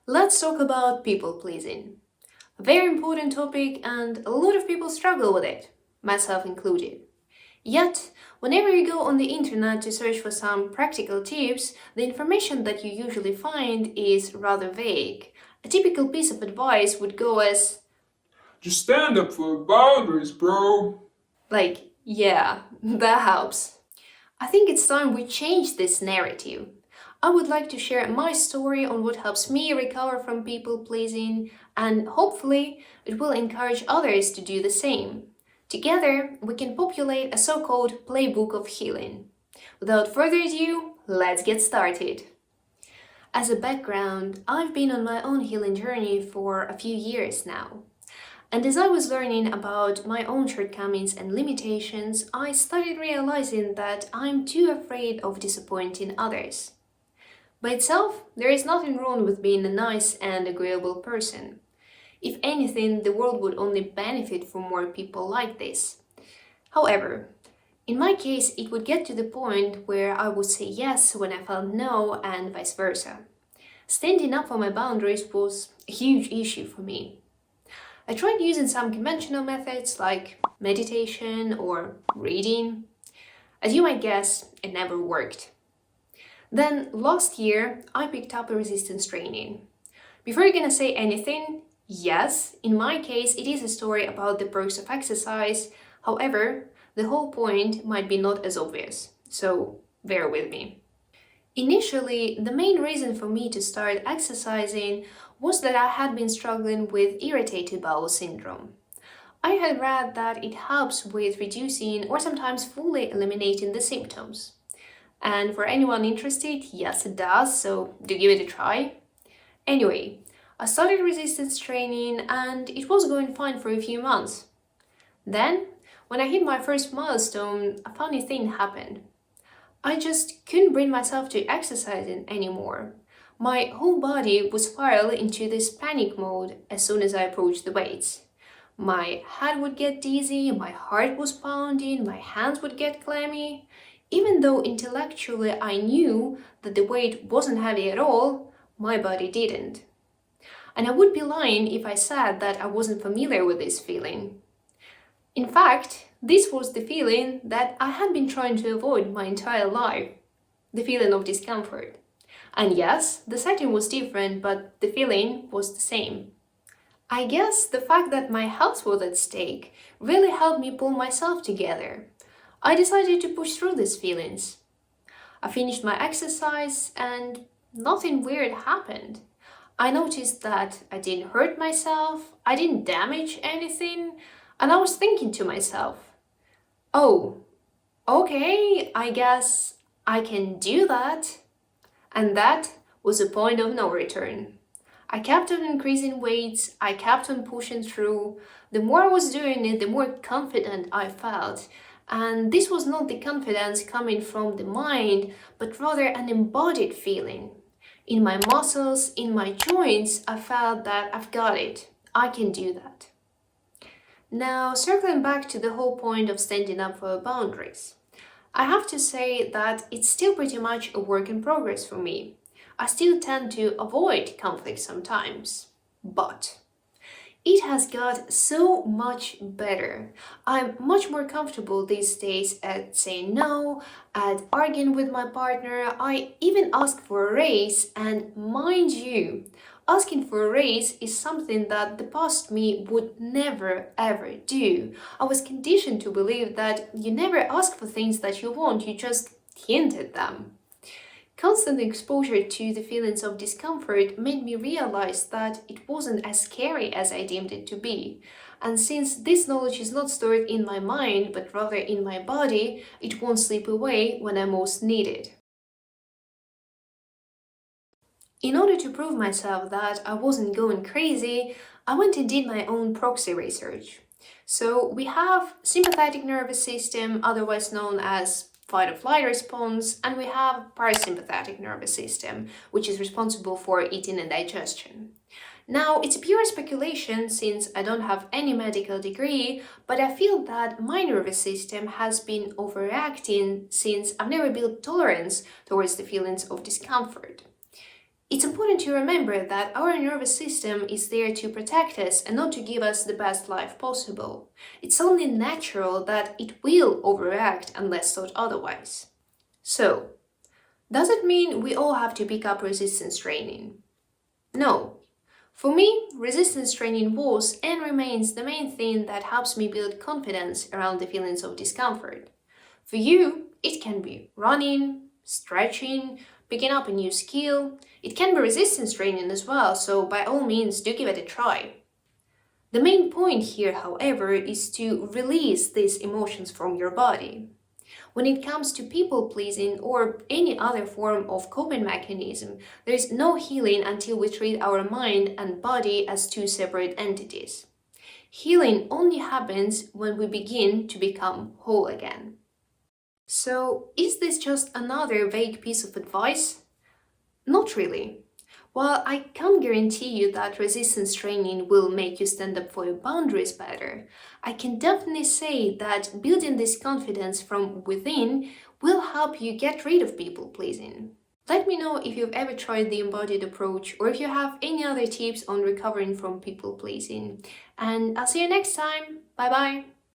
Let's talk about people pleasing. A very important topic, and a lot of people struggle with it, myself included. Yet, whenever you go on the internet to search for some practical tips, the information that you usually find is rather vague. A typical piece of advice would go as, Just stand up for boundaries, bro. yeah, that helps. I think it's time we change this narrative. I would like to share my story on what helps me recover from people pleasing, and hopefully, it will encourage others to do the same. Together, we can populate a so called playbook of healing. Without further ado, let's get started. As a background, I've been on my own healing journey for a few years now. And as I was learning about my own shortcomings and limitations, I started realizing that I'm too afraid of disappointing others. By itself, there is nothing wrong with being a nice and agreeable person. If anything, the world would only benefit from more people like this. However, in my case, it would get to the point where I would say yes when I felt no, and vice versa. Standing up for my boundaries was a huge issue for me. I tried using some conventional methods like meditation or reading. As you might guess, it never worked. Then last year, I picked up a resistance training. Before you're gonna say anything, yes, in my case, it is a story about the perks of exercise. However, the whole point might be not as obvious, so bear with me. Initially, the main reason for me to start exercising was that I had been struggling with irritated bowel syndrome. I had read that it helps with reducing or sometimes fully eliminating the symptoms. And for anyone interested, yes, it does, so do give it a try. Anyway, I started resistance training and it was going fine for a few months. Then, when I hit my first milestone, a funny thing happened. I just couldn't bring myself to exercising anymore. My whole body would spiral into this panic mode as soon as I approached the weights. My head would get dizzy, my heart was pounding, my hands would get clammy. Even though intellectually I knew that the weight wasn't heavy at all, my body didn't. And I would be lying if I said that I wasn't familiar with this feeling. In fact, this was the feeling that I had been trying to avoid my entire life, the feeling of discomfort. And yes, the setting was different, but the feeling was the same. I guess the fact that my health was at stake really helped me pull myself together. I decided to push through these feelings. I finished my exercise and nothing weird happened. I noticed that I didn't hurt myself, I didn't damage anything, and I was thinking to myself, oh, okay, I guess I can do that. And that was a point of no return. I kept on increasing weights, I kept on pushing through. The more I was doing it, the more confident I felt. And this was not the confidence coming from the mind, but rather an embodied feeling. In my muscles, in my joints, I felt that I've got it. I can do that. Now, circling back to the whole point of standing up for boundaries, I have to say that it's still pretty much a work in progress for me. I still tend to avoid conflict sometimes, but it has got so much better. I'm much more comfortable these days at saying no, at arguing with my partner. I even ask for a raise, and mind you, asking for a raise is something that the past me would never ever do. I was conditioned to believe that you never ask for things that you want, you just hint at them. Constant exposure to the feelings of discomfort made me realize that it wasn't as scary as I deemed it to be. And since this knowledge is not stored in my mind but rather in my body, it won't slip away when I most need it. In order to prove myself that I wasn't going crazy, I went and did my own proxy research. So we have sympathetic nervous system, otherwise known as fight or flight response, and we have parasympathetic nervous system, which is responsible for eating and digestion. Now, it's pure speculation since I don't have any medical degree, but I feel that my nervous system has been overreacting since I've never built tolerance towards the feelings of discomfort. It's important to remember that our nervous system is there to protect us and not to give us the best life possible. It's only natural that it will overreact unless taught otherwise. So, does it mean we all have to pick up resistance training? No. For me, resistance training was and remains the main thing that helps me build confidence around the feelings of discomfort. For you, it can be running, stretching, picking up a new skill. It can be resistance training as well, so by all means, do give it a try. The main point here, however, is to release these emotions from your body. When it comes to people pleasing or any other form of coping mechanism, there is no healing until we treat our mind and body as two separate entities. Healing only happens when we begin to become whole again. So, is this just another vague piece of advice? Not really. While I can't guarantee you that resistance training will make you stand up for your boundaries better, I can definitely say that building this confidence from within will help you get rid of people pleasing. Let me know if you've ever tried the embodied approach or if you have any other tips on recovering from people pleasing. And I'll see you next time. Bye bye.